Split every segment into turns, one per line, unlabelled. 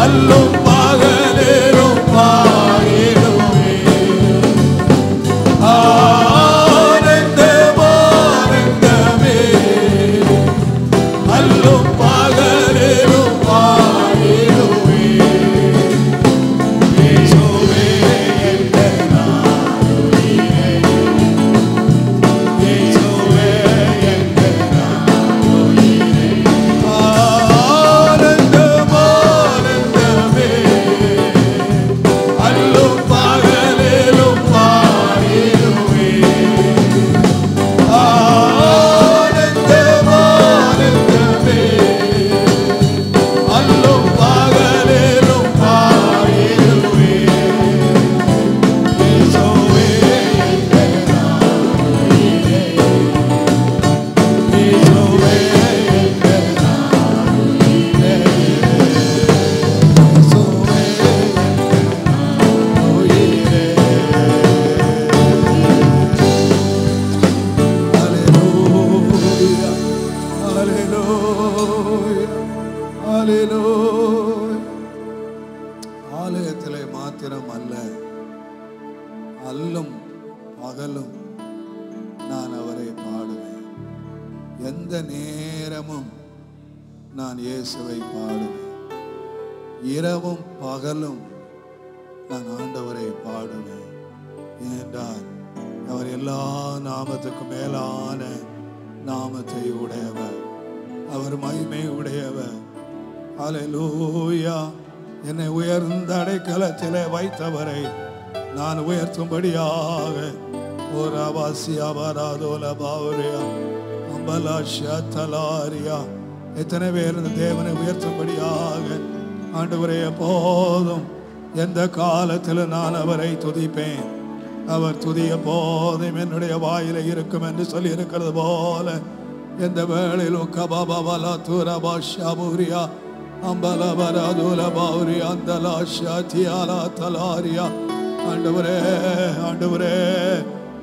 அல்லும் பகலிலும் பாடிடுவே. ஆனந்தம் ஆனந்தமே, அல்லும் பகலிலும் பாடிடுவே. இயேசுவே எங்கள் நாயகனே, இயேசுவே எங்கள் நாயகனே. ஆனந்தம் ஆனந்தமே, அல்லும் பகலிலும் பாடிடுவே. ஆனந்தம் ஆனந்தமே, அல்லும் பகலிலும் பாடிடுவே. இயேசுவே எங்கள் நாயகனே, இயேசுவே எங்கள் நாயகனே, இயேசுவே எங்கள் உயிரே. ஹல்லேலூயா, ஹல்லேலூயா, ஹல்லேலூயா. ஆலயத்திலே மாத்திரம் அல்ல, அல்லும் பகலும் நான் அவரை பாடுவேன். எந்த நேரமும் நான் இயேசுவை பாடுவேன். இரவும் பகலும் நான் ஆண்டவரை பாடுவேன். ஏனென்றால் அவர் எல்லா நாமத்துக்கும் மேலான நாமத்தை உடையவர், அவர் மகிமை உடையவர். ஹல்லேலூயா. என்னை உயர்ந்த அடைக்கலத்திலே வைத்தவரை நான் உயர்த்தும்படியாக ஒரு அவாசியா வராதோல பாவரியா அம்பலாஷா தலாரியா. எத்தனை பேர் இந்த தேவனை உயர்த்தும்படியாக ஆண்டவரே எப்போதும் எந்த காலத்தில் நான் அவரை துதிப்பேன். அவர் துதிய போதும் என்னுடைய வாயில இருக்கும் என்று சொல்லி இருக்கிறது போல எந்த வேளையிலும் கபாபாலா தூரபாஷாபூரியா அம்பலபராதுல பௌரியா அந்தலாஷா தியாலா தலாரியா. ஆண்டவரே ஆண்டவரே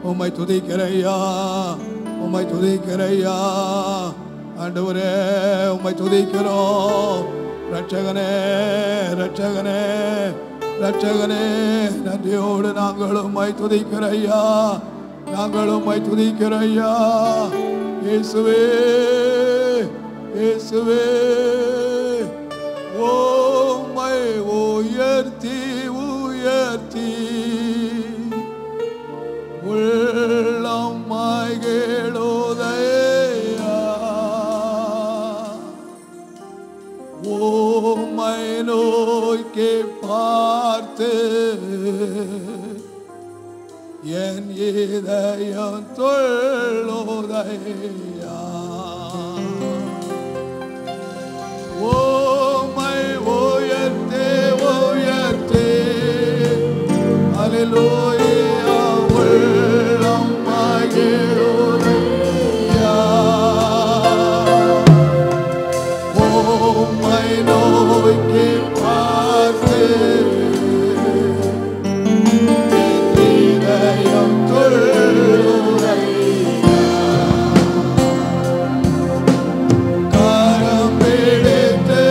உம்மை துதிக்கிறையா, உம்மை துதிக்கிறையா. ஆண்டவரே உம்மை துதிக்கிறோம். ரட்சகனே ரட்சகனே ரட்சகனே, நன்றியோடு நாங்கள் உம்மை துதிக்கிறையா, நாங்கள் உம்மை துதிக்கிறையா. இயேசுவே இயேசுவே, உம்மை உயர்த்தி உயர்த்தி உள்ளம் மகிழுதையா. உம்மை நோக்கி பார்த்து என் இதயம் துள்ளுதையா. உம்மை உயர்த்தி உயர்த்தி அல்லேலூயா உள்ளம் மகிழுதையா. உம்மை நோக்கி பார்த்து இதயம் துள்ளுதையா. கரம் பிடித்து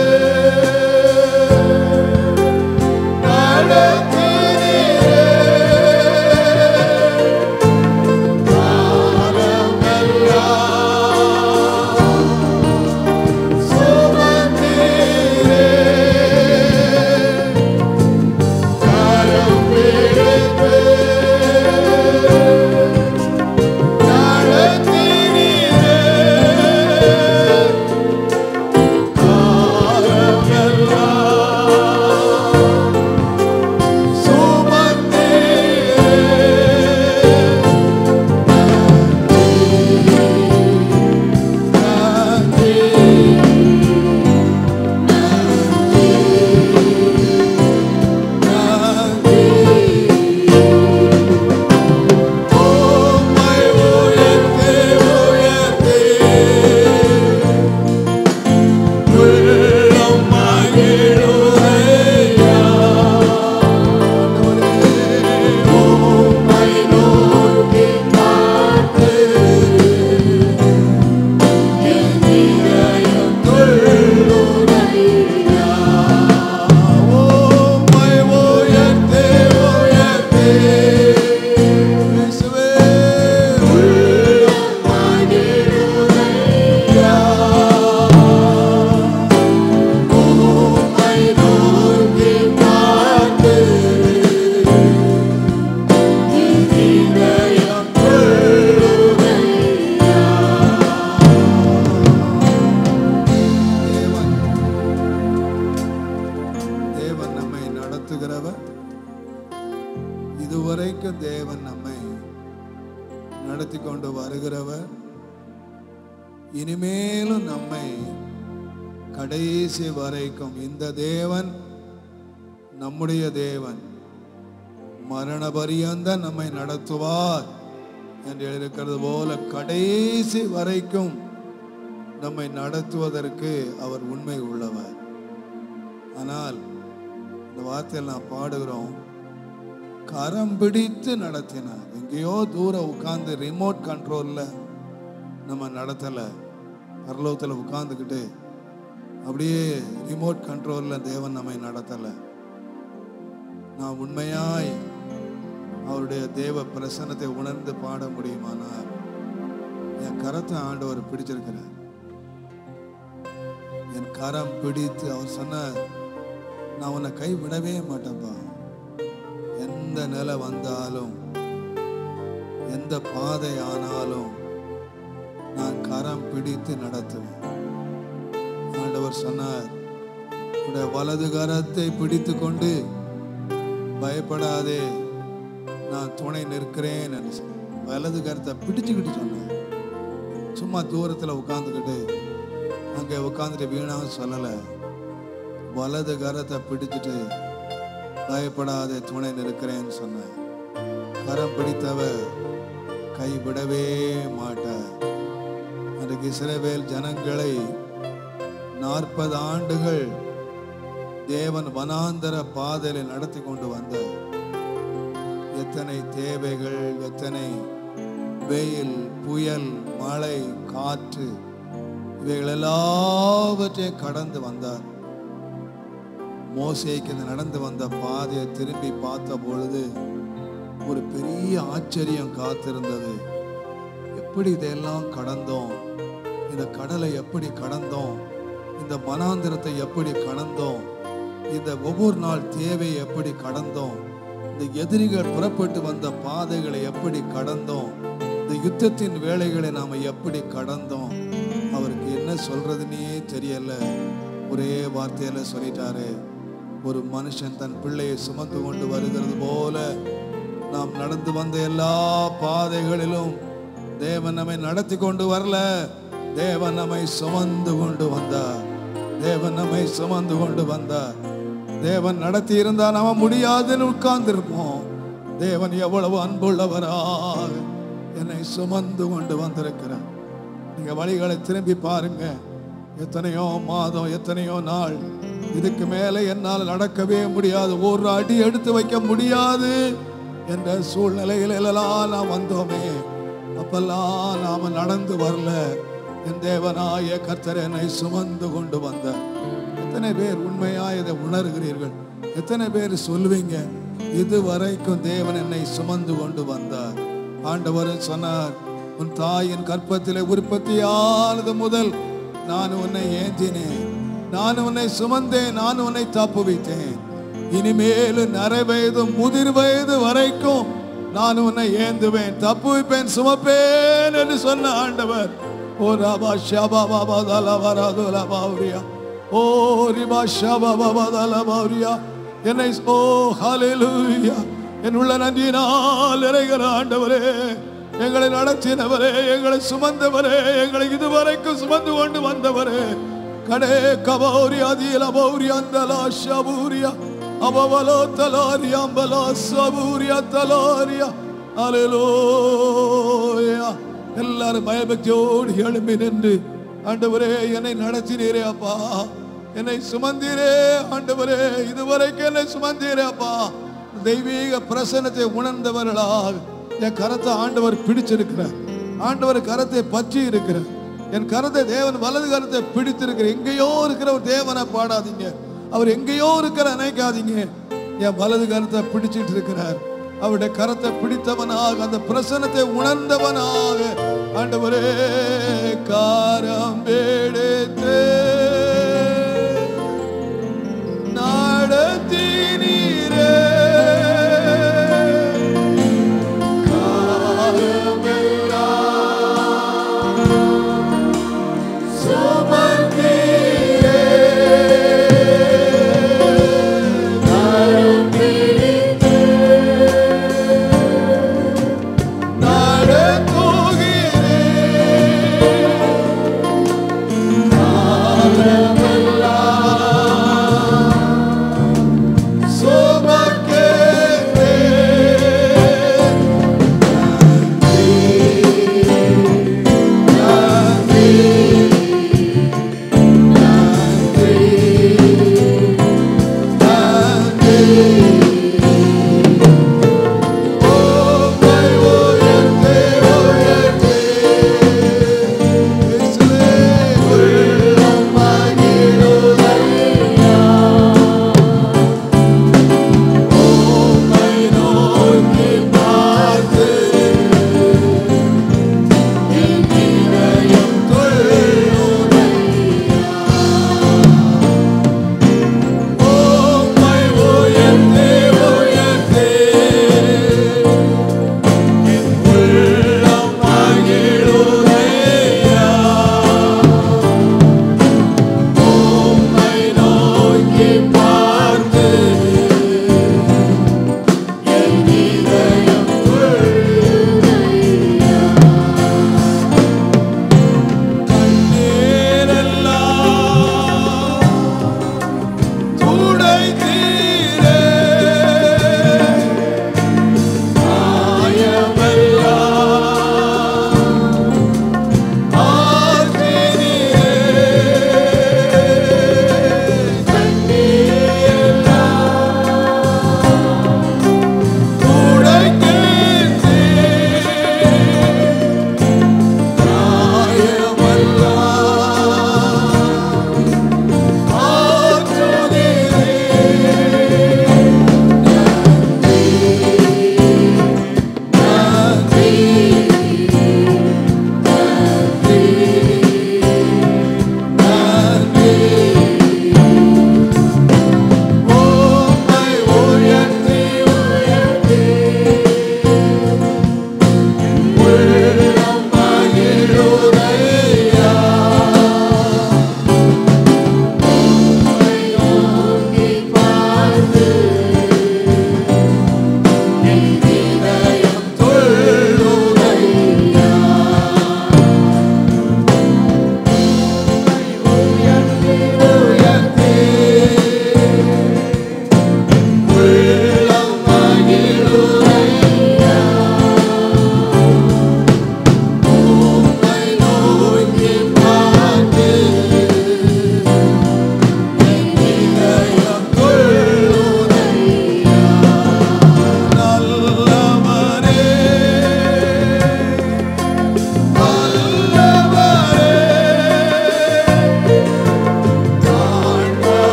இதுவரைக்கும் தேவன் நம்மை நடத்தி கொண்டு வருகிறவர். இனிமேலும் நம்மை கடைசி வரைக்கும் இந்த தேவன் நம்முடைய தேவன் மரண பரியந்தம் நம்மை நடத்துவார் என்று எழுதியிருக்கிறது போல கடைசி வரைக்கும் நம்மை நடத்துவதற்கு அவர் உண்மை உள்ளவர். ஆனால் இந்த வார்த்தையில் நான் பாடுகிறோம், கரம் பிடித்து நடத்தினார். எங்கேயோ தூரம் உட்கார்ந்து ரிமோட் கண்ட்ரோல்ல நம்ம நடத்தல, பரலோகத்தில் உட்கார்ந்துக்கிட்டு அப்படியே ரிமோட் கண்ட்ரோல்ல தேவன் நம்மை நடத்தல. நான் உண்மையாய் அவருடைய தேவ பிரசன்னத்தை உணர்ந்து பாட முடியுமானால் என் கரத்தை ஆண்டவர் பிடிச்சிருக்கிறார். என் கரம் பிடித்து அவர் சொன்னார், நான் உன்னை கை விடவே மாட்டேன்பா. எந்த நிலை வந்தாலும் எந்த பாதை ஆனாலும் நான் கரம் பிடித்து நடத்துவேன். ஆண்டவர் சொன்னார், உடைய வலது கரத்தை பிடித்து கொண்டு பயப்படாதே, நான் துணை நிற்கிறேன். வலது கரத்தை பிடிச்சுக்கிட்டு சொன்னார். சும்மா தூரத்தில் உட்காந்துக்கிட்டு அங்கே உட்காந்துட்டு வீணாக சொல்லலை. வலது கரத்தை பிடிச்சிட்டு பயப்படாதே, துணை நிற்கிறேன்னு சொன்னார். கரம் பிடித்தவர் கைவிடவே மாட்டார். அன்றைக்கு இஸ்ரவேல் ஜனங்களை 40 ஆண்டுகள் தேவன் வனாந்தர பாதையில் நடத்தி கொண்டு வந்தார். எத்தனை தேவைகள், எத்தனை வெயில், புயல், மழை, காற்று, இவைகள் எல்லாவற்றையும் கடந்து வந்தார். மோசேக்கு நடந்து வந்த பாதையை திரும்பி பார்த்த பொழுது ஒரு பெரிய ஆச்சரியம் காத்திருந்தது. எப்படி இதெல்லாம் கடந்தோம், இந்த கடலை எப்படி கடந்தோம், இந்த வனாந்திரத்தை எப்படி கடந்தோம், இந்த ஒவ்வொரு நாள் தேவையை எப்படி கடந்தோம், இந்த எதிரிகள் புறப்பட்டு வந்த பாதைகளை எப்படி கடந்தோம், இந்த யுத்தத்தின் வேலைகளை நாம எப்படி கடந்தோம். அவருக்கு என்ன சொல்றதுன்னே தெரியல. ஒரே வார்த்தையில சொல்லிட்டாரு, ஒரு மனுஷன் தன் பிள்ளையை சுமந்து கொண்டு வருகிறது போல நாம் நடந்து வந்த எல்லா பாதைகளிலும் தேவன் நம்மை நடத்தி கொண்டு வரல, தேவன் நம்மை சுமந்து கொண்டு வந்தார். தேவன் நம்மை சுமந்து கொண்டு வந்தார். தேவன் நடத்தி இருந்தா நாம முடியாதுன்னு உட்கார்ந்து இருப்போம். தேவன் எவ்வளவு அன்புள்ளவராக என்னை சுமந்து கொண்டு வந்திருக்கிறார். நீங்க வழிகளை திரும்பி பாருங்க. எத்தனையோ மாதம், எத்தனையோ நாள், இதுக்கு மேல என்னால் நடக்கவே முடியாது, ஒரு அடி எடுத்து வைக்க முடியாது என்ற சூழ்நிலையில் எல்லாம் நாம் வந்தோமே, அப்பெல்லாம் நாம நடந்து வரல. என் தேவனாய கர்த்தர் என்னை சுமந்து கொண்டு வந்தார். எத்தனை பேர் உண்மையாய் இதை உணர்கிறீர்கள்? எத்தனை பேர் சொல்லுவீங்க, இதுவரைக்கும் தேவன் என்னை சுமந்து கொண்டு வந்தார்? ஆண்டவர் சொன்னார், உன் தாயின் கற்பத்திலே உற்பத்தியானது முதல் நான் உன்னை ஏந்தினேன், நான் உன்னை சுமந்தேன், நான் உன்னை தப்புவித்தேன். இனிமேலும் நரை வயது முதிர் வயது வரைக்கும் நான் உன்னை ஏந்துவேன், தப்புவிப்பேன், சுமப்பேன் என்று சொன்ன ஆண்டவர். ஓ ராபா ஷாபா பாபா தலா வராதுலா பாவுரியா, ஓ ரிபா ஷாபா பாபா தலா பாவுரியா, என்னை ஓ ஹல்லேலூயா, என் உள்ள நன்றியினால் நிறைகிற ஆண்டவரே, எங்களை நடத்தினவரே, எங்களை சுமந்தவரே, எங்களை இதுவரைக்கும் சுமந்து கொண்டு வந்தவரே, கடே கபௌரியா தீல பௌரியா தலா ஷபூரியா அபவலோ தலாரியா பலா சபூரியா தலாரியா. ஹல்லேலூயா. எல்லாரும் பயபக்தியோடு எழும்பி நின்று, ஆண்டவரே என்னை நடத்தினீரே அப்பா, என்னை சுமந்தீரே ஆண்டவரே, இதுவரைக்கும் என்னை சுமந்தீரே அப்பா. தெய்வீக பிரசன்னத்தை உணர்ந்தவர்களாக என் கரத்தை ஆண்டவர் பிடிச்சிருக்கிறார். ஆண்டவர் கரத்தை பற்றி இருக்கிறார். என் கரத்தை தேவன் வலது கரத்தை பிடித்திருக்கிற. எங்கேயோ இருக்கிற ஒரு தேவனை பாடாதீங்க, அவர் எங்கேயோ இருக்கிற நினைக்காதீங்க. என் வலது கரத்தை பிடிச்சிட்டு இருக்கிறார். அவருடைய கரத்தை பிடித்தவனாக, அந்த பிரசன்னத்தை உணர்ந்தவனாக ஆண்டவரே காரம் எடுத்து நடத்தினீரே,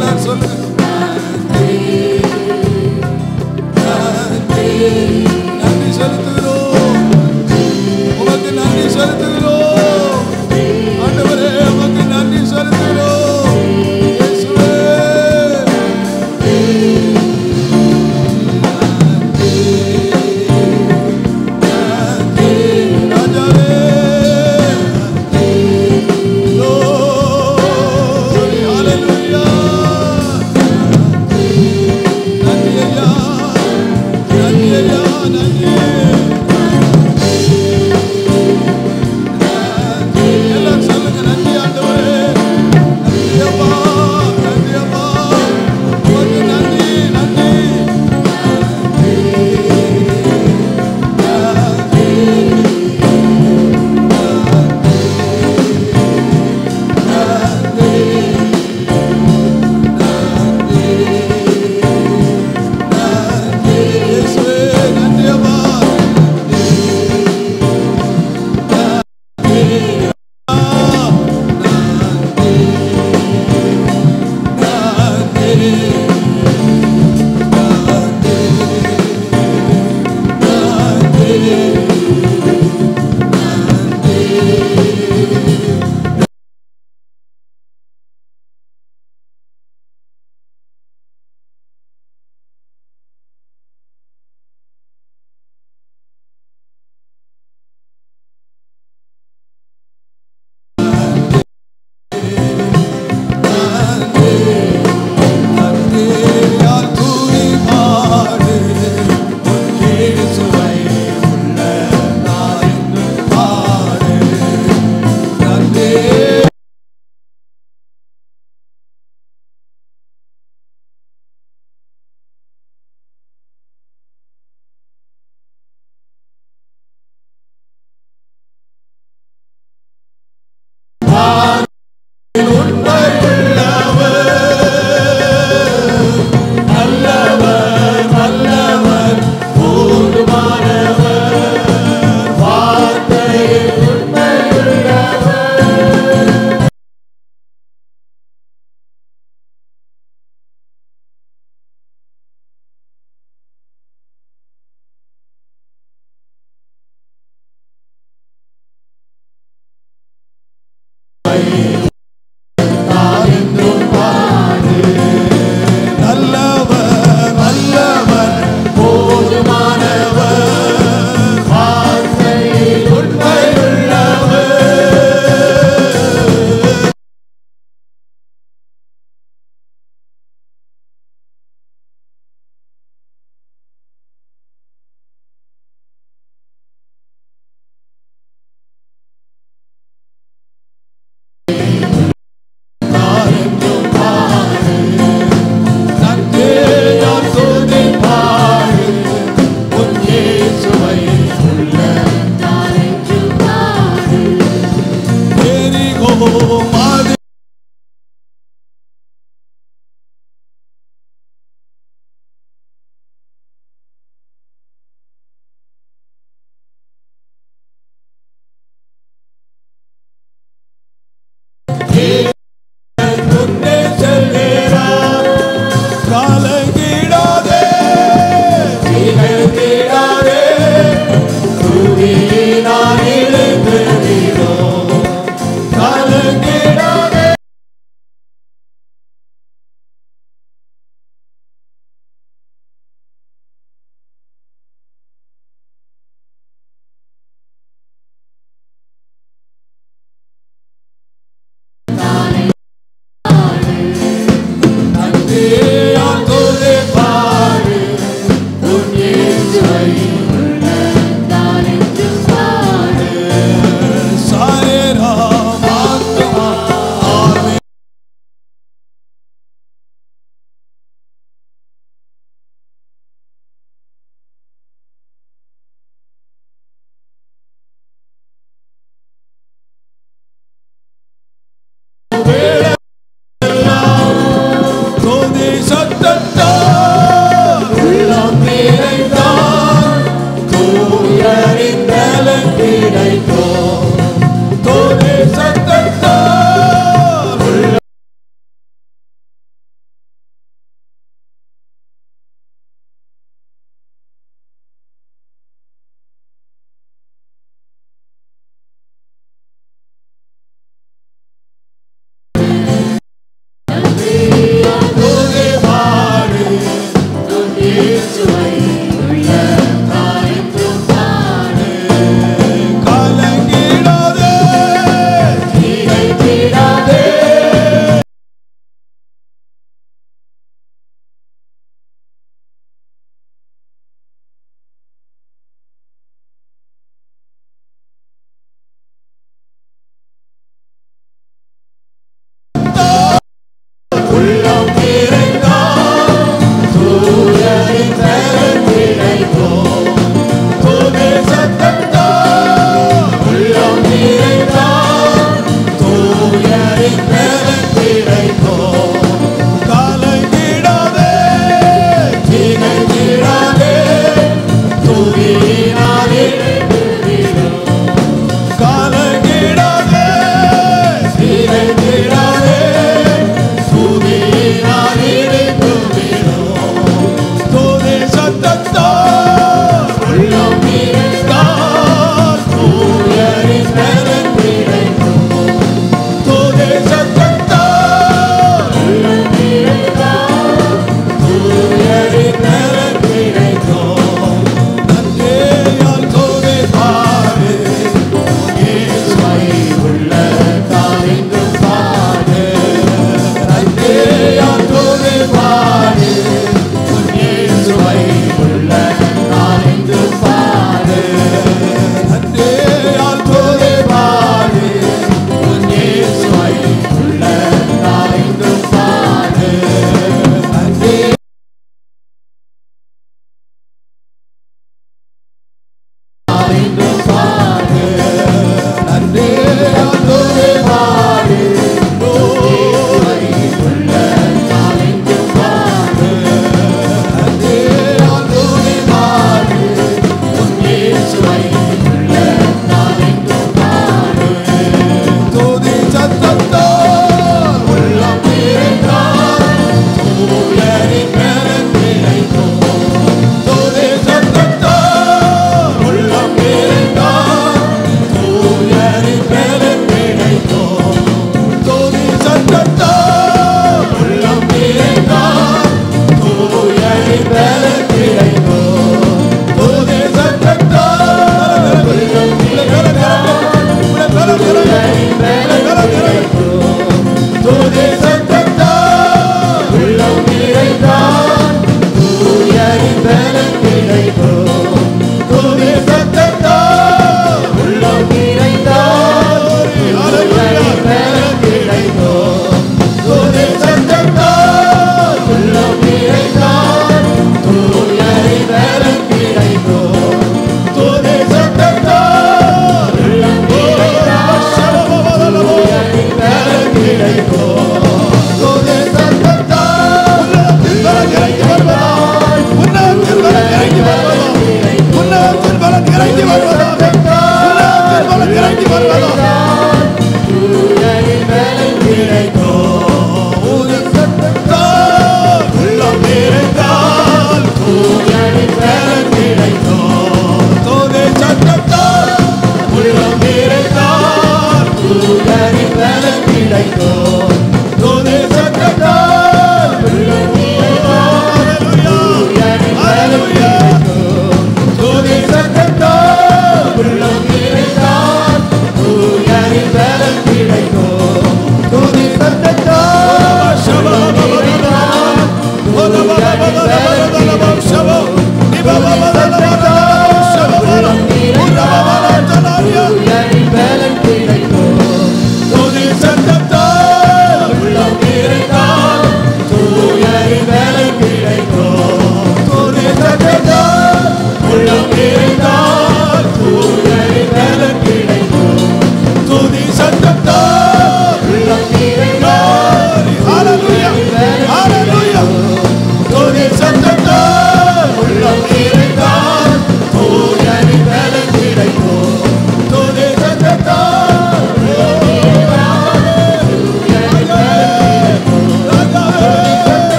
எல்லாரும் சொல்லுங்க. நன்றி செலுத்துகிறோம், உமக்கு நன்றி செலுத்துகிறோம் ஆண்டவரே, உமக்கு நன்றி செலுத்துகிறோம் இயேசுவே. ராஜாவே glory, hallelujah. நன்றி ஐயா, நன்றி ஐயா, நன்றி. எல்லாம் சொல்லுங்க, நன்றி ஆண்டவரே, நன்றி அப்பா, நன்றி அப்பா, உமக்கு நன்றி, நன்றி. இயேசுவே நன்றி அப்பா, நன்றி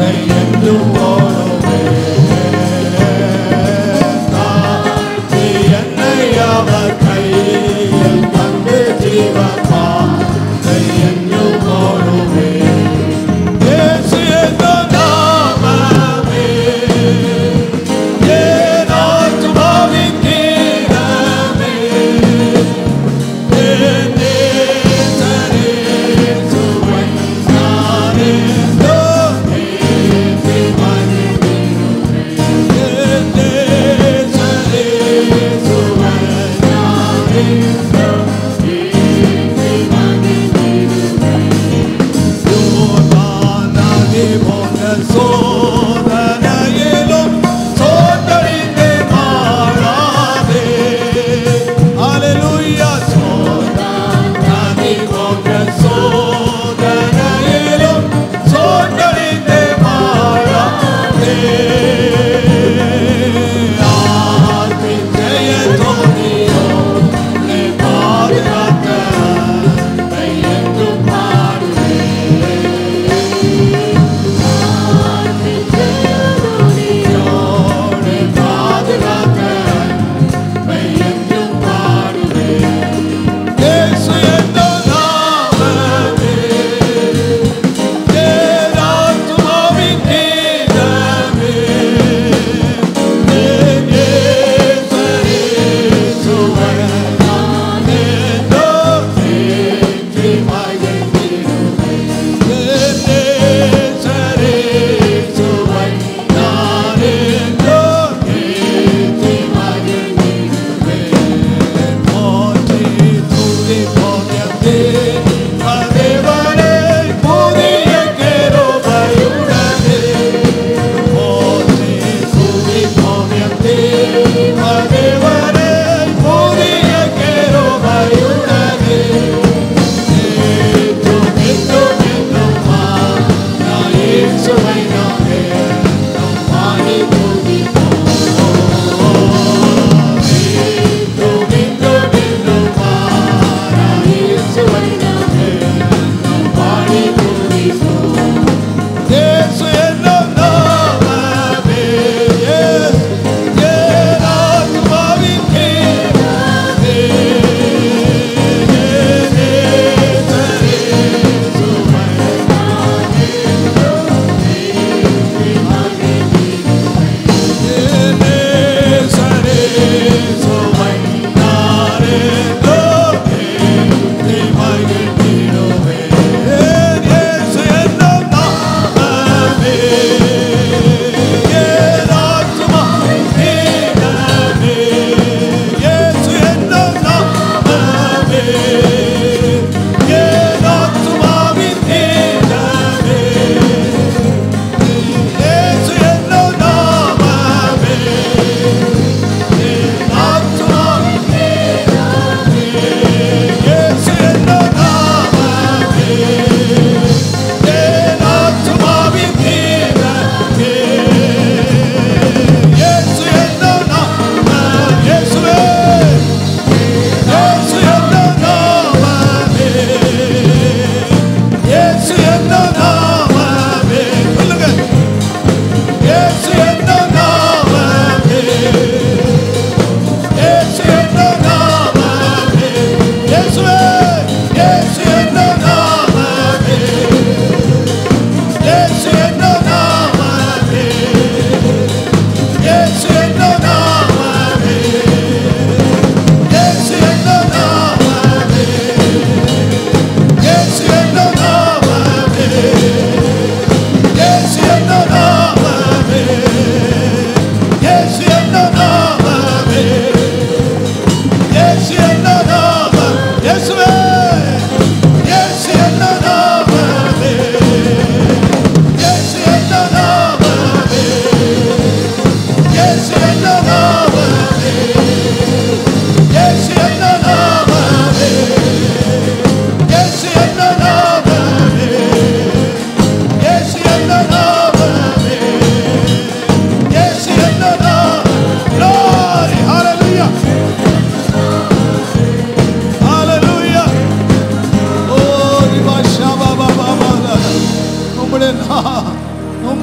Yeah.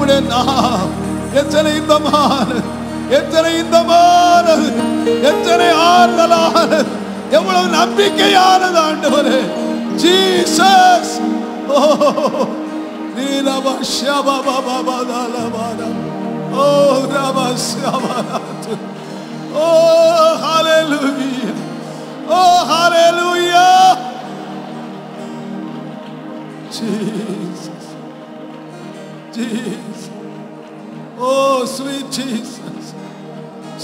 உம்முடைய நாம் எத்தனை இன்பமானது, எத்தனை இன்பமானது, எத்தனை ஆறுதலானது, எவ்வளவு நம்பிக்கையானது ஆண்டவரே. Jesus. O Oh, oh, hallelujah. Oh, hallelujah. Jesus. Jesus. Oh, sweet Jesus.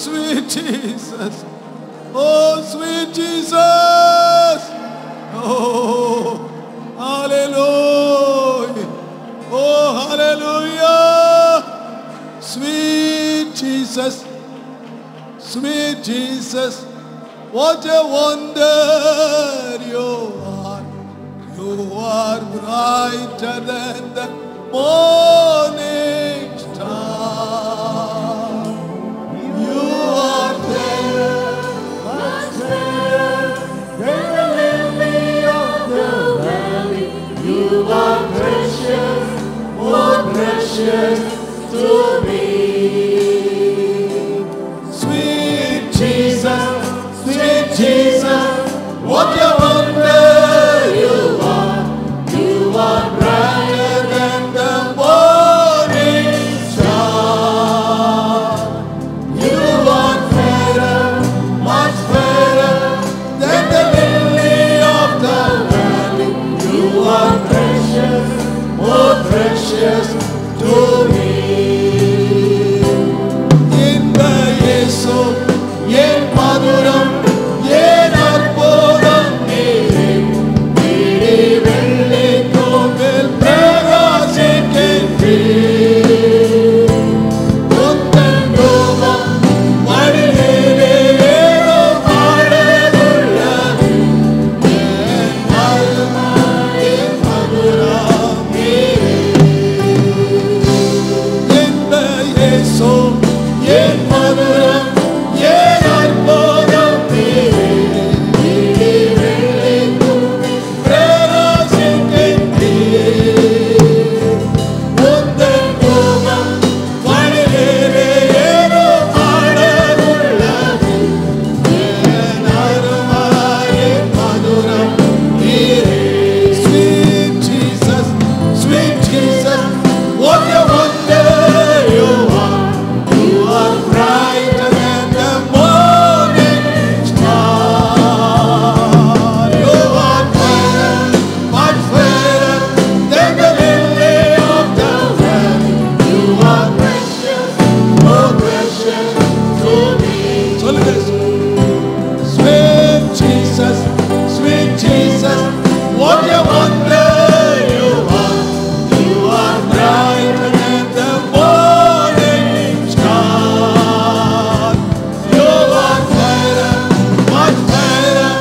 Sweet Jesus. Oh, sweet Jesus. Oh, hallelujah. Oh, hallelujah. Sweet Jesus. Sweet Jesus. What a wonder you are. You are brighter than the morning star. You are there, much better than the lily of the valley. You are precious, more precious to me. Sweet Jesus, sweet Jesus, what a wonder you are. You are brighter than the morning star. You are better, much better than the lily of the valley. You are precious, more precious to me. In the Yesu, yen maduram, yen arpodam mere, mere velle kovel pragashikendre. Undan rovam vadilele ero paadadulladu, yen maduram mere. In the Yesu, yen maduram, yen arpodam mere, mere velle kovel pragashikendre. Undan rovam vadilele ero paadadulladu, yen maduram mere. Sweet Jesus, sweet Jesus, what a wonder you are. You are brighter than the morning star. You are better, much better than the lily of the valley. You are precious, more precious to me. Sweet Jesus, sweet Jesus, what a wonder you are. You are brighter than the morning star. You are better, much better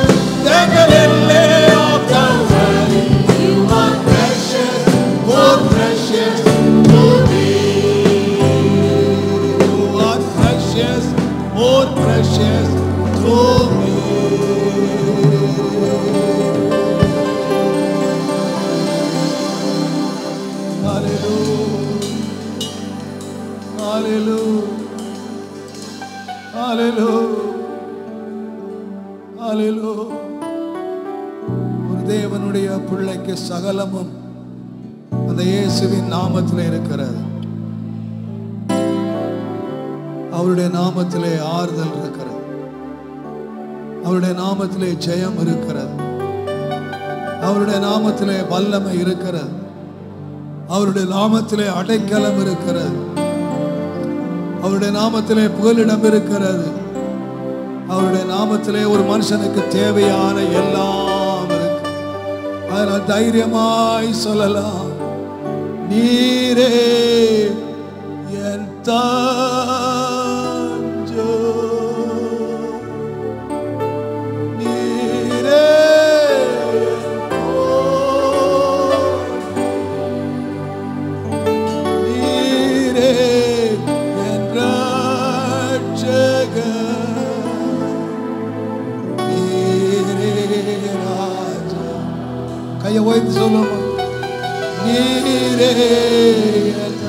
than the lily of the valley. You are precious, more precious to me. You are precious, more precious to me. Hallelujah. Hallelujah. Hallelujah. Hallelujah. ஒரு தேவனுடைய பிள்ளைக்கு சகலமும் அந்த இயேசுவின் நாமத்திலே இருக்கிறது. அவருடைய நாமத்திலே ஆறுதல் இருக்கிறது. அவருடைய நாமத்திலே ஜெயம் இருக்கிறது. அவருடைய நாமத்திலே வல்லமை இருக்கிறது. அவருடைய நாமத்திலே அடைக்கலம் இருக்கிறது. அவருடைய நாமத்திலே புகலிடம் இருக்கிறது. அவருடைய நாமத்திலே ஒரு மனுஷனுக்கு தேவையான எல்லாம் இருக்கு. அதனால் தைரியமாய் சொல்லலாம், நீரே என் தஞ்சம், நீரே என் கோட்டை, நீரே என் ரட்சகர், நீரே ராஜா. கையை உயர்த்தி சொல்லுமா, நீரே என்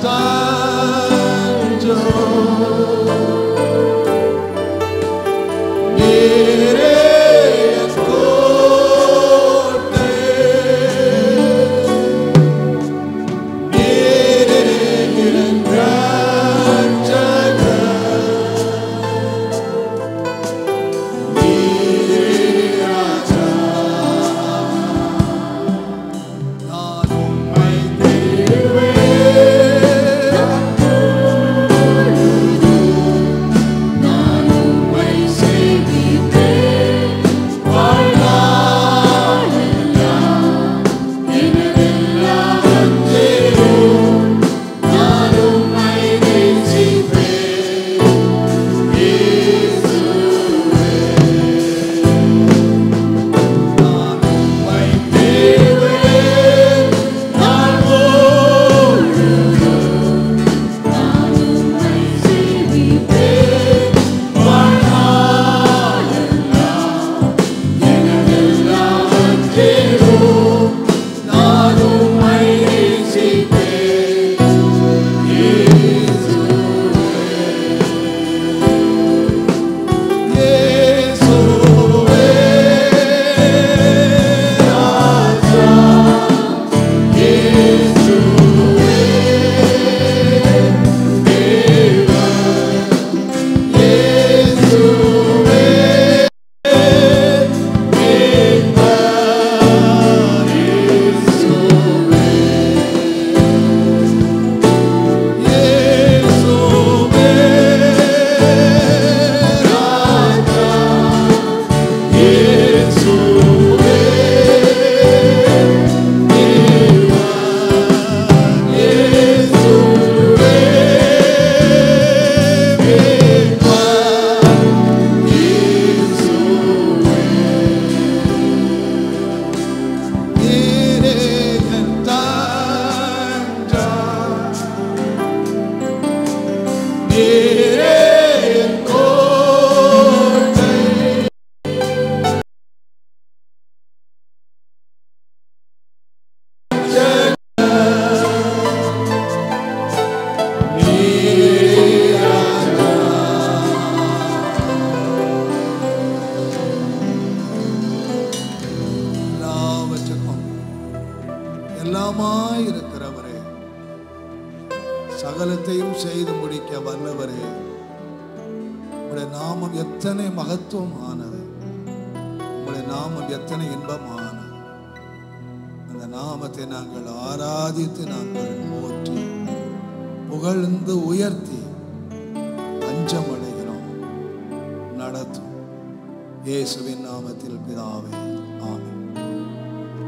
நீரே என் கோட்டை. எல்லாமாயிருக்கிறவரே, சகலத்தையும் செய்து முடிக்க வல்லவரே, உங்களுடைய நாமம் எத்தனை மகத்துவமானது, உங்களுடைய நாமம் எத்தனை இன்பமானது. அந்த நாமத்தை நாங்கள் ஆராதித்து, நாங்கள் போற்றி புகழ்ந்து உயர்த்தி அஞ்சமடைகிறோம். நடத்தும் இயேசுவின் நாமத்தில் பிதாவே, ஆமென்.